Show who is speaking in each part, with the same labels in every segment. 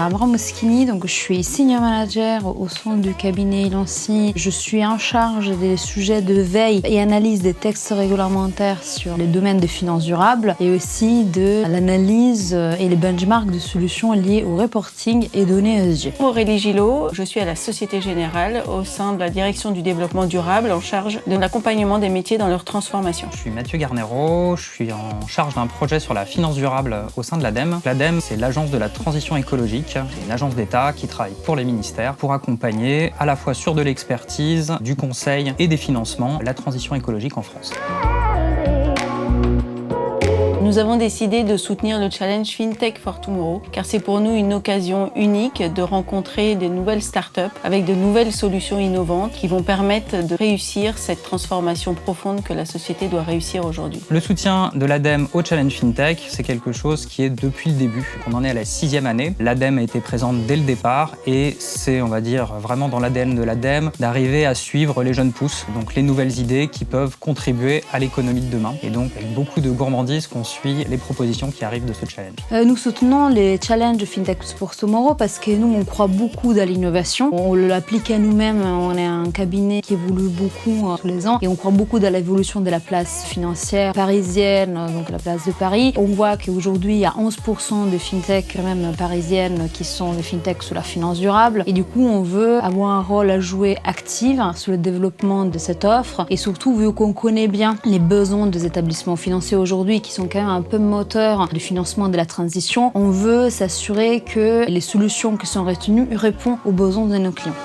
Speaker 1: Amra Moschini, donc je suis senior manager au sein du cabinet Ilancy. Je suis en charge des sujets de veille et analyse des textes réglementaires sur les domaines des finances durables et aussi de l'analyse et les benchmarks de solutions liées au reporting et données ESG.
Speaker 2: Aurélie Gillot, je suis à la Société Générale au sein de la direction du développement durable en charge de l'accompagnement des métiers dans leur transformation.
Speaker 3: Je suis Mathieu Garnero, je suis en charge d'un projet sur la finance durable au sein de l'ADEME. L'ADEME, c'est l'agence de la transition écologique. C'est une agence d'État qui travaille pour les ministères pour accompagner à la fois sur de l'expertise, du conseil et des financements la transition écologique en France.
Speaker 2: Nous avons décidé de soutenir le challenge FinTech for Tomorrow car c'est pour nous une occasion unique de rencontrer des nouvelles startups avec de nouvelles solutions innovantes qui vont permettre de réussir cette transformation profonde que la société doit réussir aujourd'hui.
Speaker 3: Le soutien de l'ADEME au challenge FinTech, c'est quelque chose qui est depuis le début. On en est à la 6e année. L'ADEME a été présente dès le départ et c'est, on va dire, vraiment dans l'ADN de l'ADEME d'arriver à suivre les jeunes pousses, donc les nouvelles idées qui peuvent contribuer à l'économie de demain. Et donc, avec beaucoup de gourmandise qu'on suit les propositions qui arrivent de ce challenge.
Speaker 1: Nous soutenons les challenges FinTech for Tomorrow parce que nous, on croit beaucoup dans l'innovation. On l'applique à nous-mêmes. On est un cabinet qui évolue beaucoup tous les ans et on croit beaucoup dans l'évolution de la place financière parisienne, donc la place de Paris. On voit qu'aujourd'hui, il y a 11% de FinTech, même parisiennes, qui sont des FinTech sur la finance durable. Et du coup, on veut avoir un rôle à jouer actif sur le développement de cette offre et surtout, vu qu'on connaît bien les besoins des établissements financiers aujourd'hui qui sont quand même un peu moteur du financement de la transition, on veut s'assurer que les solutions qui sont retenues répondent aux besoins de nos clients.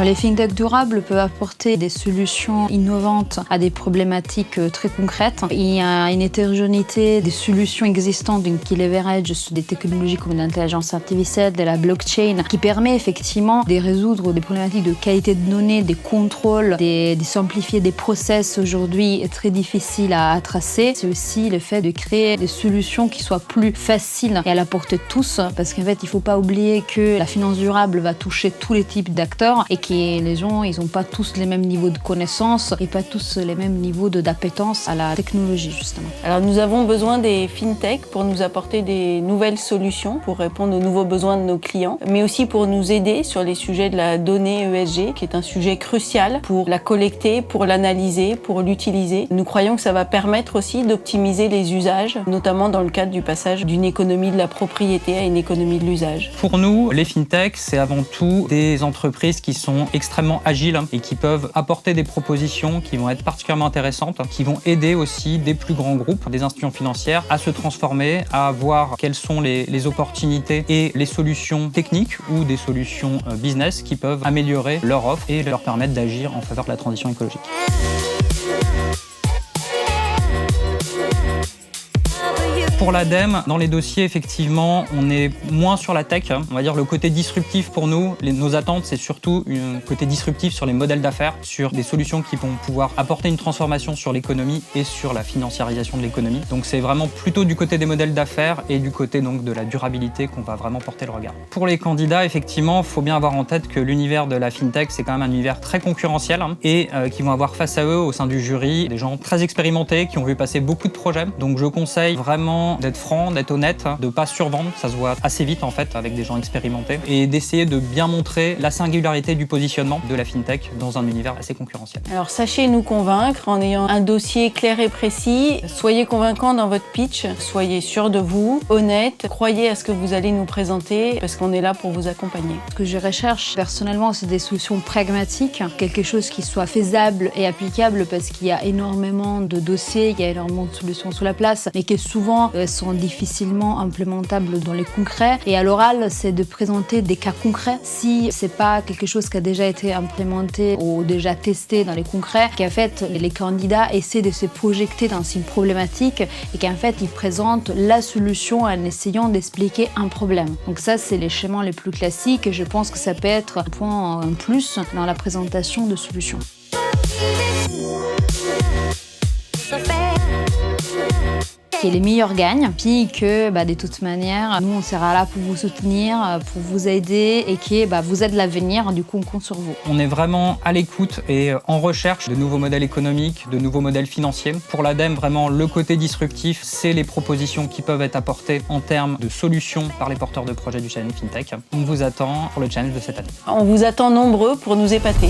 Speaker 1: Les fintech durables peuvent apporter des solutions innovantes à des problématiques très concrètes. Il y a une hétérogénéité des solutions existantes qui leverage sur des technologies comme l'intelligence artificielle, de la blockchain, qui permet effectivement de résoudre des problématiques de qualité de données, des contrôles, de simplifier des process aujourd'hui très difficiles à tracer. C'est aussi le fait de créer des solutions qui soient plus faciles et à la portée de tous, parce qu'en fait, il ne faut pas oublier que la finance durable va toucher tous les types d'acteurs et que les gens, ils n'ont pas tous les mêmes niveaux de connaissances et pas tous les mêmes niveaux d'appétence à la technologie, justement.
Speaker 2: Alors nous avons besoin des FinTech pour nous apporter des nouvelles solutions, pour répondre aux nouveaux besoins de nos clients, mais aussi pour nous aider sur les sujets de la donnée ESG, qui est un sujet crucial pour la collecter, pour l'analyser, pour l'utiliser. Nous croyons que ça va permettre aussi d'optimiser les usages, notamment dans le cadre du passage d'une économie de la propriété à une économie de l'usage.
Speaker 3: Pour nous, les FinTech, c'est avant tout des entreprises qui sont extrêmement agiles et qui peuvent apporter des propositions qui vont être particulièrement intéressantes, qui vont aider aussi des plus grands groupes, des institutions financières à se transformer, à voir quelles sont les opportunités et les solutions techniques ou des solutions business qui peuvent améliorer leur offre et leur permettre d'agir en faveur de la transition écologique. Pour l'ADEME, dans les dossiers, effectivement, on est moins sur la tech. On va dire le côté disruptif pour nous. Nos attentes, c'est surtout un côté disruptif sur les modèles d'affaires, sur des solutions qui vont pouvoir apporter une transformation sur l'économie et sur la financiarisation de l'économie. Donc c'est vraiment plutôt du côté des modèles d'affaires et du côté donc de la durabilité qu'on va vraiment porter le regard. Pour les candidats, effectivement, il faut bien avoir en tête que l'univers de la FinTech, c'est quand même un univers très concurrentiel et qui vont avoir face à eux, au sein du jury, des gens très expérimentés qui ont vu passer beaucoup de projets. Donc je conseille vraiment d'être franc, d'être honnête, de ne pas survendre, ça se voit assez vite en fait avec des gens expérimentés, et d'essayer de bien montrer la singularité du positionnement de la FinTech dans un univers assez concurrentiel.
Speaker 2: Alors sachez nous convaincre en ayant un dossier clair et précis, soyez convaincants dans votre pitch, soyez sûr de vous, honnête, croyez à ce que vous allez nous présenter parce qu'on est là pour vous accompagner.
Speaker 1: Ce que je recherche personnellement, c'est des solutions pragmatiques, quelque chose qui soit faisable et applicable parce qu'il y a énormément de dossiers, il y a énormément de solutions sur la place, mais que souvent sont difficilement implémentables dans les concrets. Et à l'oral, c'est de présenter des cas concrets. Si c'est pas quelque chose qui a déjà été implémenté ou déjà testé dans les concrets, qu'en fait, les candidats essaient de se projeter dans une problématique et qu'en fait, ils présentent la solution en essayant d'expliquer un problème. Donc ça, c'est les schémas les plus classiques et je pense que ça peut être un point en plus dans la présentation de solutions. que les meilleurs gagnent, puis que de toute manière, nous on sera là pour vous soutenir, pour vous aider et que vous êtes l'avenir, du coup on compte sur vous.
Speaker 3: On est vraiment à l'écoute et en recherche de nouveaux modèles économiques, de nouveaux modèles financiers. Pour l'ADEME, vraiment le côté disruptif, c'est les propositions qui peuvent être apportées en termes de solutions par les porteurs de projets du Challenge FinTech. On vous attend pour le challenge de cette année.
Speaker 2: On vous attend nombreux pour nous épater.